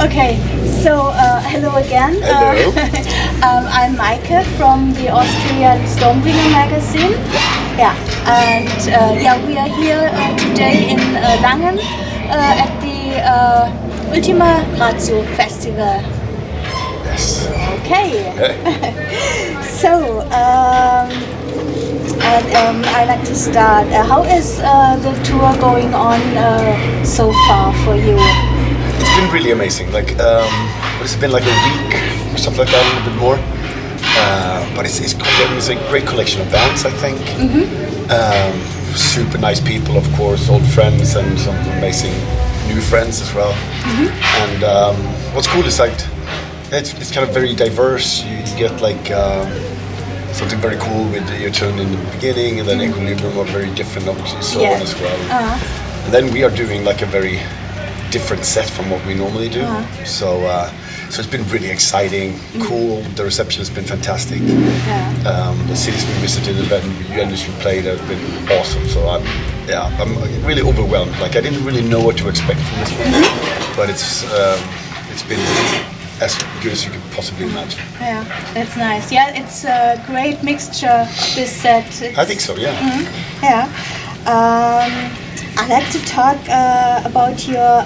Okay, so hello again. Hello. I'm Maike from the Austrian Stormbringer magazine. Yeah, and we are here today in Langen at the Ultima Ratio Festival. Yes. Okay. So, I'd like to start. How is the tour going on so far for you? It's been really amazing. It's been like a week or something like that, a little bit more. But it's great. It's a great collection of bands, I think. Mm-hmm. Super nice people, of course, old friends and some amazing new friends as well. Mm-hmm. And what's cool is it's kind of very diverse. You get something very cool with your tune in the beginning, and then Equilibrium are very different, obviously, so on as well. And then we are doing like a very different set from what we normally do. So it's been really exciting, cool. The reception has been fantastic. The cities we visited, the venues we played have been awesome. So I'm really overwhelmed. Like, I didn't really know what to expect from this one, but it's been as good as you could possibly imagine. Yeah, that's nice. Yeah, it's a great mixture, this set. I think so, yeah. Mm-hmm. Yeah. I'd like to talk about your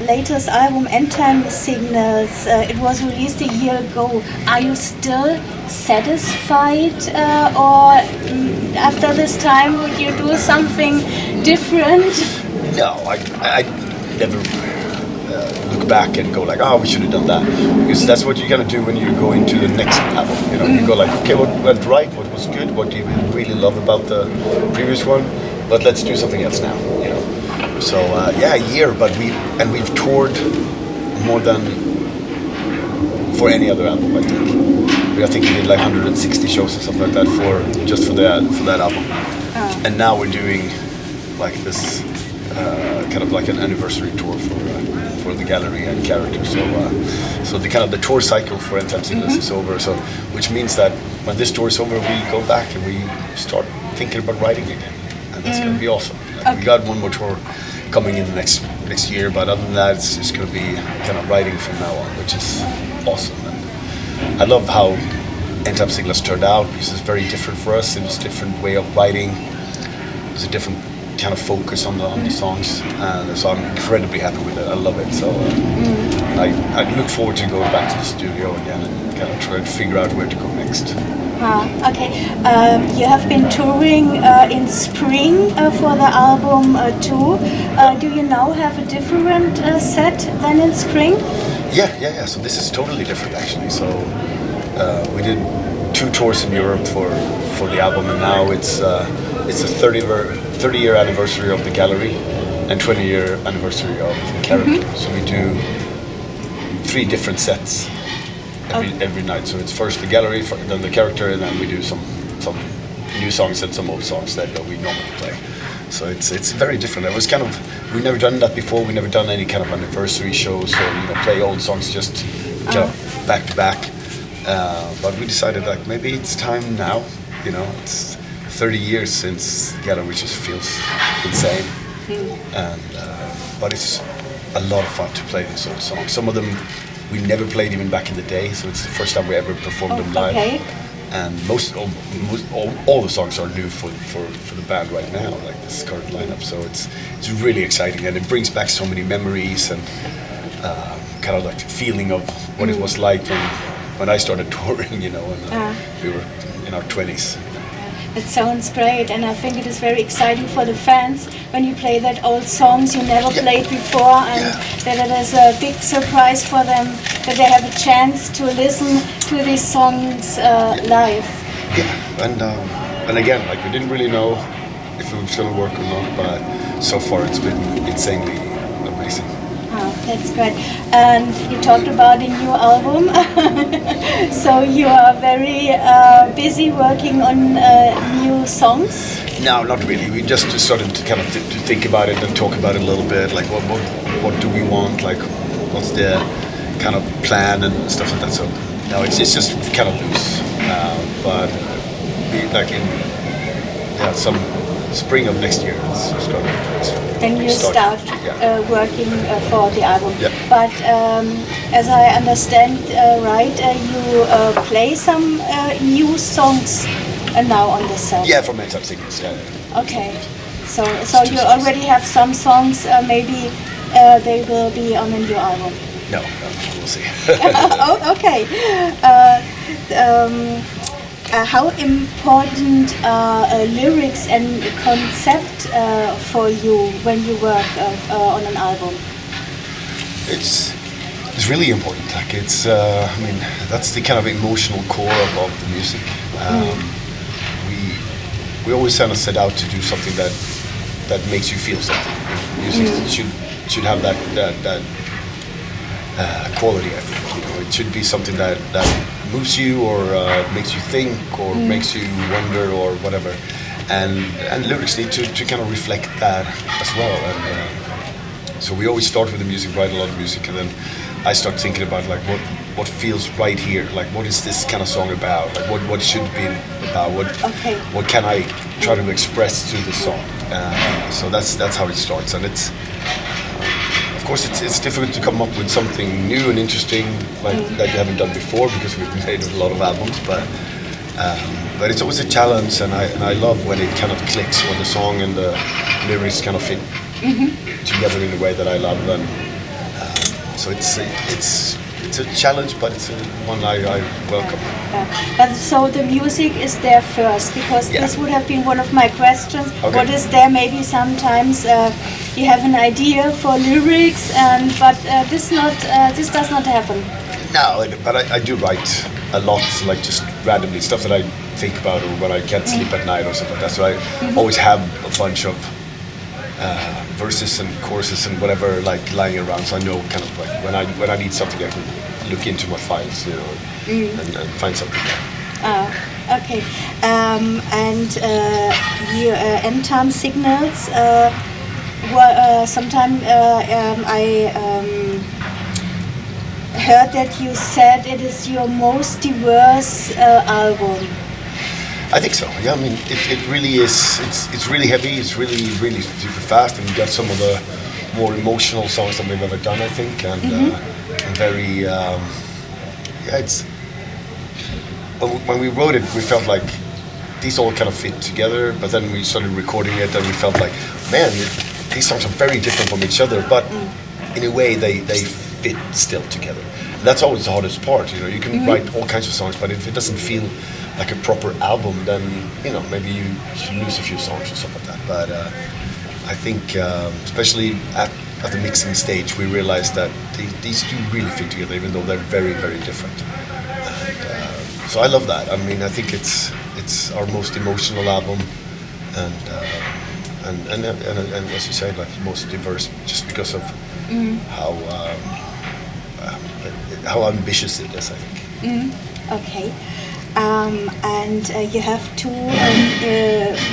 latest album, Endtime Signals. It was released a year ago. Are you still satisfied, or after this time would you do something different? No, I never look back and go like, oh, we should have done that. Because that's what you're gonna do when you go into the next album. You know, you go like, okay, what went right? What was good? What do you really love about the previous one? But let's do something else now. You know. So a year, but we've toured more than for any other album. I think we did like 160 shows or something like that for that album. And now we're doing like this kind of like an anniversary tour for the gallery and character. So the kind of the tour cycle for Endtime Signals is over. So which means that when this tour is over, we go back and we start thinking about writing again, and that's going to be awesome. We got one more tour coming in the next year, but other than that, it's going to be kind of writing from now on, which is awesome. And I love how Endtime Signals turned out, because it's very different for us. It was a different way of writing. It was a different kind of focus on the songs, and so I'm incredibly happy with it. I love it. So I look forward to going back to the studio again and kind of try to figure out where to go next. Okay. You have been touring in spring for the album too. Do you now have a different set than in spring? Yeah. So this is totally different, actually. So we did 2 tours in Europe for the album, and now it's a 30-year anniversary of the gallery and 20-year anniversary of character. So we do 3 different sets every night. So it's first the gallery, then the character, and then we do some new songs and some old songs that we normally play. So it's very different. It was kind of, we've never done that before. We've never done any kind of anniversary shows or play old songs just kind of back to back. But we decided like maybe it's time now. It's 30 years since Gallery, which just feels insane. And but it's a lot of fun to play these old songs. Some of them we never played even back in the day, so it's the first time we ever performed them live. Okay. And all the songs are new for the band right now, like this current lineup. So it's really exciting, and it brings back so many memories and kind of like the feeling of what it was like when I started touring, and we were in our 20s. It sounds great, and I think it is very exciting for the fans when you play that old songs you never played before, and that it is a big surprise for them that they have a chance to listen to these songs live. Yeah, and again, like, we didn't really know if it was going to work or not, but so far it's been insanely amazing. That's great. And you talked about a new album, so you are very busy working on new songs? No, not really. We just started to kind of to think about it and talk about it a little bit, like what do we want, like what's the kind of plan and stuff like that. So no, it's just kind of loose, but we, like in some spring of next year. Then you start working for the album. Yeah. But as I understand, right, you play some new songs now on the set. Yeah, from Endtime Signals. Yeah. Okay. So you already have some songs. Maybe they will be on a new album. No, we'll see. Oh, okay. How important are lyrics and concept for you when you work on an album? It's really important. Like it's, I mean, that's the kind of emotional core of the music. We always kind of set out to do something that makes you feel something. Music should have that quality. I think, you know, it should be something that moves you or makes you think or makes you wonder or whatever, and lyrics need to kind of reflect that as well. And so we always start with the music, write a lot of music, and then I start thinking about like what feels right here, like what is this kind of song about, like what should be about, what can I try to express through the song. So that's how it starts, and it's. Of course, it's difficult to come up with something new and interesting like that you haven't done before because we've made a lot of albums. But it's always a challenge, and I love when it kind of clicks, when the song and the lyrics kind of fit together in a way that I love. And so it's a challenge, but it's one I welcome. But so the music is there first, because this would have been one of my questions. Okay. What is there? Maybe sometimes you have an idea for lyrics, but this does not happen. No, but I do write a lot, like just randomly stuff that I think about, or when I can't sleep at night or something like that. So I always have a bunch of verses and choruses and whatever like lying around, so I know kind of like when I need something I can look into my files, you know, and find something there. Okay. And your Endtime Signals. Sometime I heard that you said it is your most diverse album. I think so. Yeah, I mean, it really is. It's really heavy. It's really super fast, and we got some of the more emotional songs that we've ever done, I think, and very. It's when we wrote it, we felt like these all kind of fit together. But then we started recording it, and we felt like, man, these songs are very different from each other, but in a way they fit still together. And that's always the hardest part. You know, you can write all kinds of songs, but if it doesn't feel like a proper album, then maybe you should lose a few songs or stuff like that. But I think, especially at the mixing stage, we realized that these two really fit together, even though they're very, very different. And, so I love that. I mean, I think it's our most emotional album, and as you say, like most diverse, just because of how ambitious it is, I think. Okay. And you have two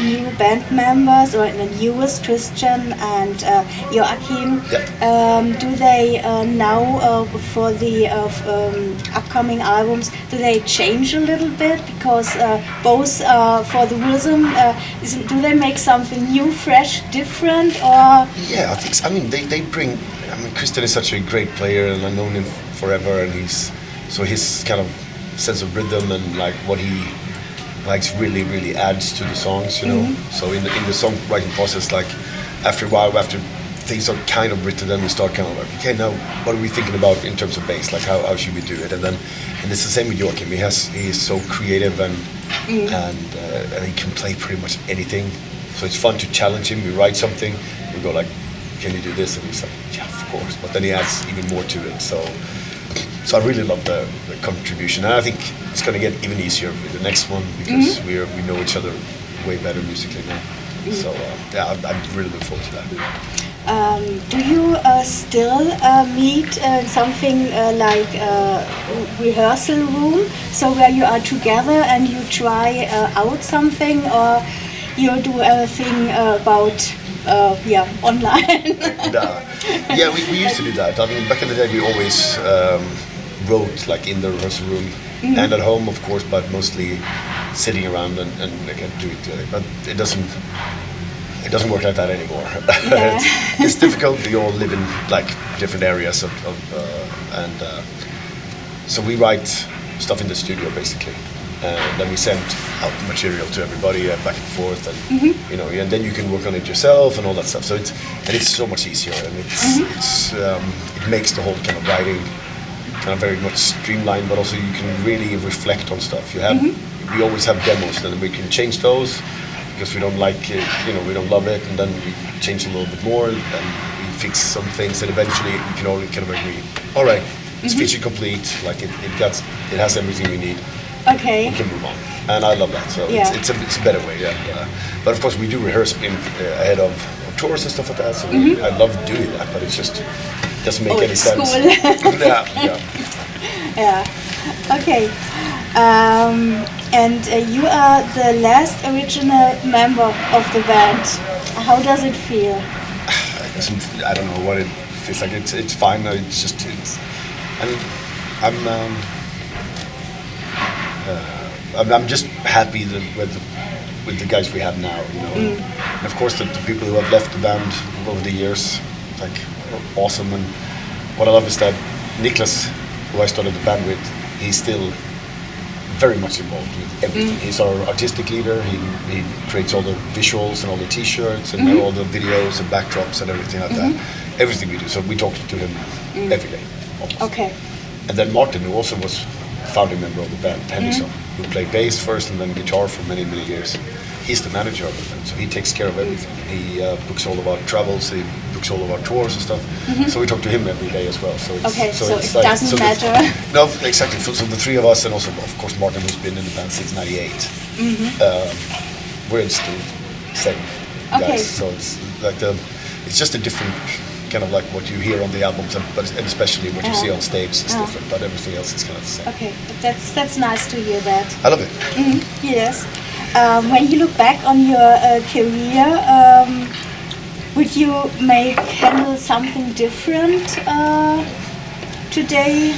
new band members, or the newest, Christian and Joachim. Yep. Do they now, for the upcoming albums, do they change a little bit? Because both for the rhythm, do they make something new, fresh, different, or? Yeah, I think so. I mean, they bring. I mean, Christian is such a great player, and I've known him forever, and his kind of sense of rhythm and like what he likes really adds to the songs, you know. So in the songwriting process, like after a while, after things are kind of written, then we start kind of like, okay, now what are we thinking about in terms of bass? Like how should we do it? And it's the same with Joachim. He is so creative and he can play pretty much anything. So it's fun to challenge him. We write something, we go like, can you do this? And he's like, yeah, of course. But then he adds even more to it. So I really love the contribution, and I think it's going to get even easier with the next one because we know each other way better musically now. So I'm really looking forward to that. Do you still meet in something like a rehearsal room, so where you are together and you try out something, or you do everything about online? Yeah, we used to do that. I mean, back in the day, we always wrote like in the rehearsal room and at home, of course, but mostly sitting around and do it together. But it doesn't. it doesn't work like that anymore. Yeah. it's difficult. We all live in like different areas so we write stuff in the studio basically, and then we send out the material to everybody back and forth, and you know, and then you can work on it yourself and all that stuff. So it's so much easier, and it makes the whole kind of writing kind of very much streamlined, but also you can really reflect on stuff. We always have demos, and we can change those because we don't like it, you know, we don't love it, and then we change a little bit more, and we fix some things, and eventually we can all kind of agree. All right, it's feature complete. Like it has everything we need. Okay. We can move on, and I love that. So it's a better way. Yeah. But of course, we do rehearse ahead of tours and stuff like that. So I love doing that, but it just doesn't make any sense. School. Yeah. Okay. And you are the last original member of the band. How does it feel? I don't know what it feels like. It's fine. I'm just happy with the guys we have now, you know. And of course, the people who have left the band over the years, like, are awesome. And what I love is that Niklas, who I started the band with, he's still very much involved with everything. He's our artistic leader. He creates all the visuals and all the T-shirts and all the videos and backdrops and everything like that. Everything we do. So we talk to him every day, almost. Okay. And then Martin, who also was founding member of the band, Henderson, who played bass first and then guitar for many, many years. He's the manager of the band, so he takes care of everything. He books all of our travels, he books all of our tours and stuff. So we talk to him every day as well. So it doesn't matter. No, exactly. So the three of us, and also, of course, Martin, who's been in the band since '98. We're still the same guys. So it's like it's just a different kind of like what you hear on the albums, and especially what you see on stage is different, but everything else is kind of the same. Okay, that's nice to hear that. I love it. Yes. When you look back on your career, would you handle something different today?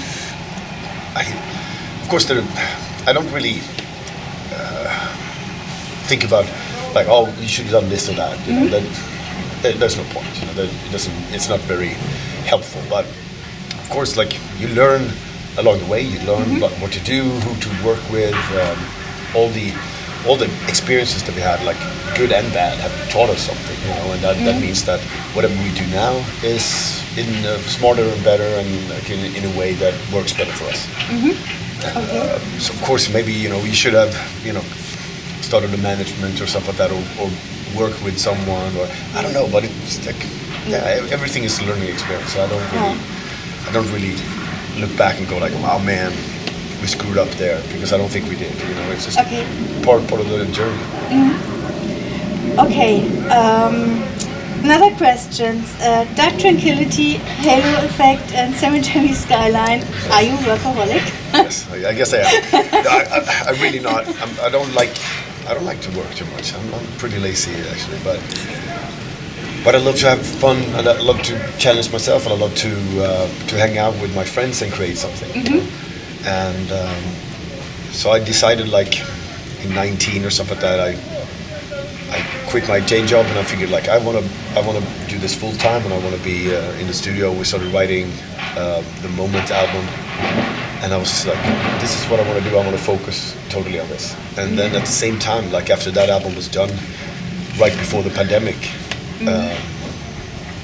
Of course, I don't really think about like, oh, you should have done this or that. You know, there's no point. You know, it's not very helpful. But of course, like, you learn along the way. You learn what to do, who to work with. All the experiences that we had, like good and bad, have taught us something. You know, and that means that whatever we do now is smarter and better, and like in a way that works better for us. So of course, maybe, you know, you should have, you know, started a management or something like that, or work with someone, or I don't know, but it's like, everything is a learning experience. So I don't really look back and go like, wow, man, we screwed up there, because I don't think we did. You know, it's just part of the journey. Okay. Another question. Dark Tranquility, Halo Effect, and Cemetery Skyline. Are you workaholic? Yes, I guess I am. I'm really not. I don't like to work too much. I'm pretty lazy actually, but I love to have fun, and I love to challenge myself, and I love to hang out with my friends and create something. You know? And so I decided, like in 19 or something like that, I quit my day job, and I figured, like, I want to do this full time, and I want to be in the studio. We started writing the Moment album, and I was like, this is what I want to do. I want to focus totally on this. And then at the same time, like after that album was done, right before the pandemic,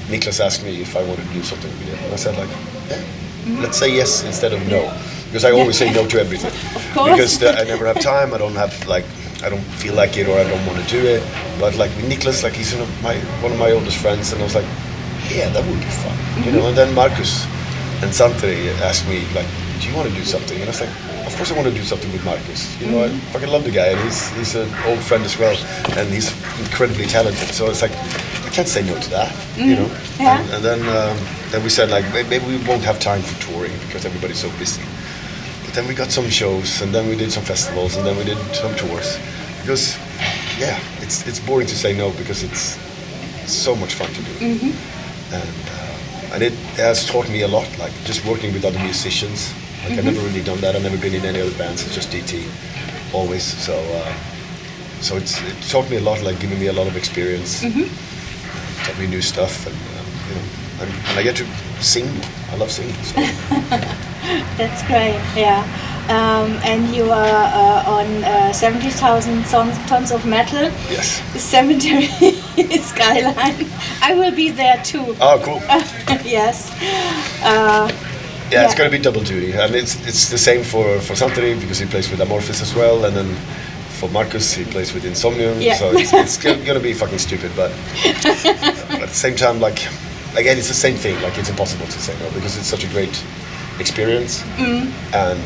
Niklas asked me if I wanted to do something with it, and I said, like, yeah, let's say yes instead of no. Because I always say no to everything. Of course. Because I never have time. I don't feel like it, or I don't want to do it. But like with Niklas, like, he's one of my oldest friends, and I was like, yeah, that would be fun. You know. And then Marcus and Santeri asked me, like, do you want to do something? And I was like, of course I want to do something with Marcus. You know, I fucking love the guy, and he's an old friend as well, and he's incredibly talented. So it's like, I can't say no to that. You know. Yeah. And then we said, like, maybe we won't have time for touring because everybody's so busy. But then we got some shows, and then we did some festivals, and then we did some tours. Because, yeah, it's boring to say no, because it's so much fun to do. And it has taught me a lot, like just working with other musicians. Like I've never really done that. I've never been in any other bands. It's just DT, always. So so it taught me a lot, like giving me a lot of experience. Taught me new stuff, and you know, and I get to sing. I love singing. So. That's great. Yeah. And you are on 70,000 tons of metal. Yes. Cemetery skyline. I will be there too. Oh, cool. Yes. Yeah, it's going to be double duty, and it's the same for Santeri because he plays with Amorphis as well, and then for Marcus he plays with Insomnium. Yeah. So it's going to be fucking stupid, but at the same time, like again, it's the same thing. Like it's impossible to say no because it's such a great experience, and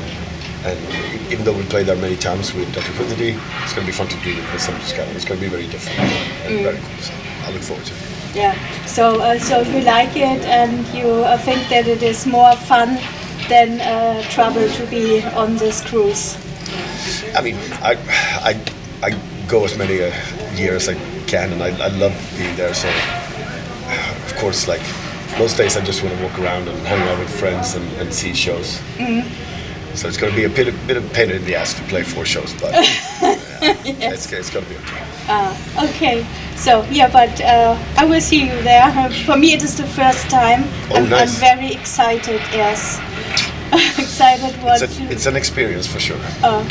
even though we played there many times with TRANQUILITY, it's going to be fun to do it with some Skyline. It's going to be very different and very cool. So I look forward to it. Yeah. So you like it, and you think that it is more fun than trouble to be on this cruise. I mean, I go as many years as I can, and I love being there. So of course, like most days, I just want to walk around and hang out with friends and see shows. So it's going to be a bit of pain in the ass to play 4 shows, but Yes. it's going to be okay. Okay. So yeah, but I will see you there. For me, it is the first time. Oh, nice. I'm very excited. Yes. Excited what It's an experience for sure.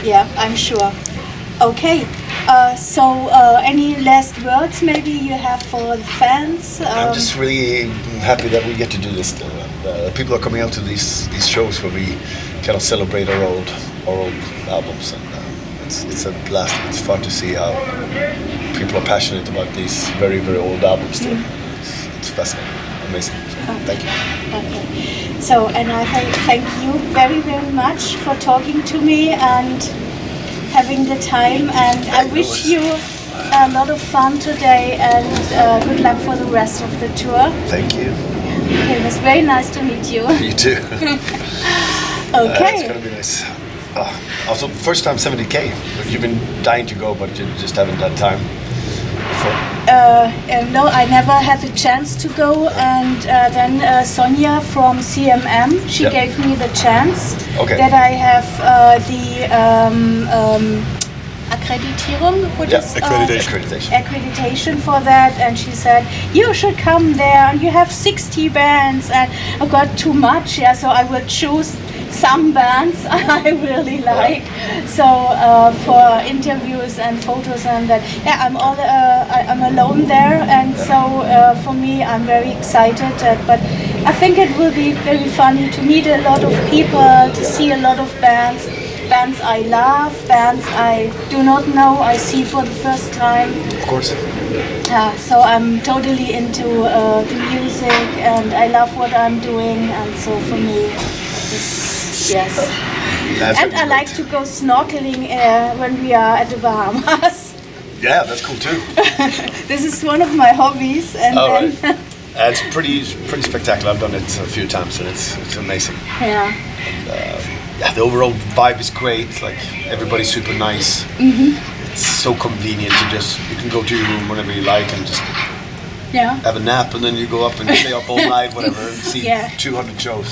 yeah, I'm sure. Okay. So any last words maybe you have for the fans? I'm just really happy that we get to do this. People are coming out to these shows where we kind of celebrate our old albums, and it's a blast. It's fun to see how people are passionate about these very, very old albums still. It's fascinating, amazing. So, thank you. Okay. So, and I thank you very, very much for talking to me and having the time. And I wish you a lot of fun today, and good luck for the rest of the tour. Thank you. Okay, it was very nice to meet you. You too. Okay. It's gonna be nice. Also, first time 70K. You've been dying to go, but you just haven't had time before. No, I never had the chance to go, and then Sonja from CMM, she Yep. gave me the chance Okay. that I have the Akkreditierung, what is, accreditation for that, and she said you should come there, and you have 60 bands, and I got too much, yeah, so I will choose some bands I really like. So for interviews and photos and that, yeah, I'm alone there, and so for me, I'm very excited. But I think it will be very funny to meet a lot of people, to see a lot of bands I love, bands I do not know, I see for the first time. Of course. So I'm totally into the music, and I love what I'm doing, and so for me, yes. And I like to go snorkeling when we are at the Bahamas. Yeah, that's cool too. This is one of my hobbies, and then Right. It's pretty spectacular. I've done it a few times, and it's amazing. yeah. Yeah, the overall vibe is great. Like everybody's super nice. It's so convenient to you can go to your room whenever you like and just have a nap, and then you go up and stay up all night, whatever, and see 200 shows.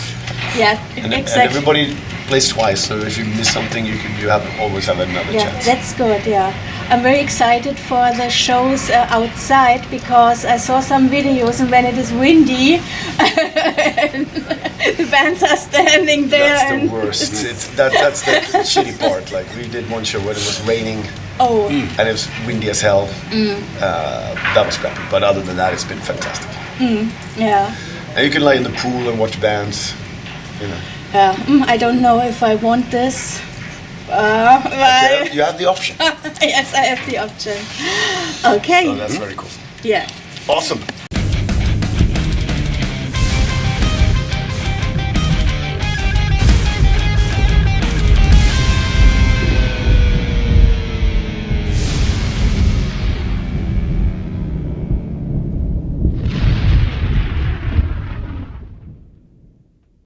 Yeah, And exactly. everybody plays twice, so if you miss something, you always have another chance. That's good. Yeah, I'm very excited for the shows outside, because I saw some videos, and when it is windy, the bands are standing there. That's and the worst. That's the shitty part. Like we did one show where it was raining. And it was windy as hell. That was crappy. But other than that, it's been fantastic. Yeah. And you can lie in the pool and watch bands. You know. I don't know if I want this. You have the option. Yes, I have the option. Okay. So that's very cool. Yeah. Awesome.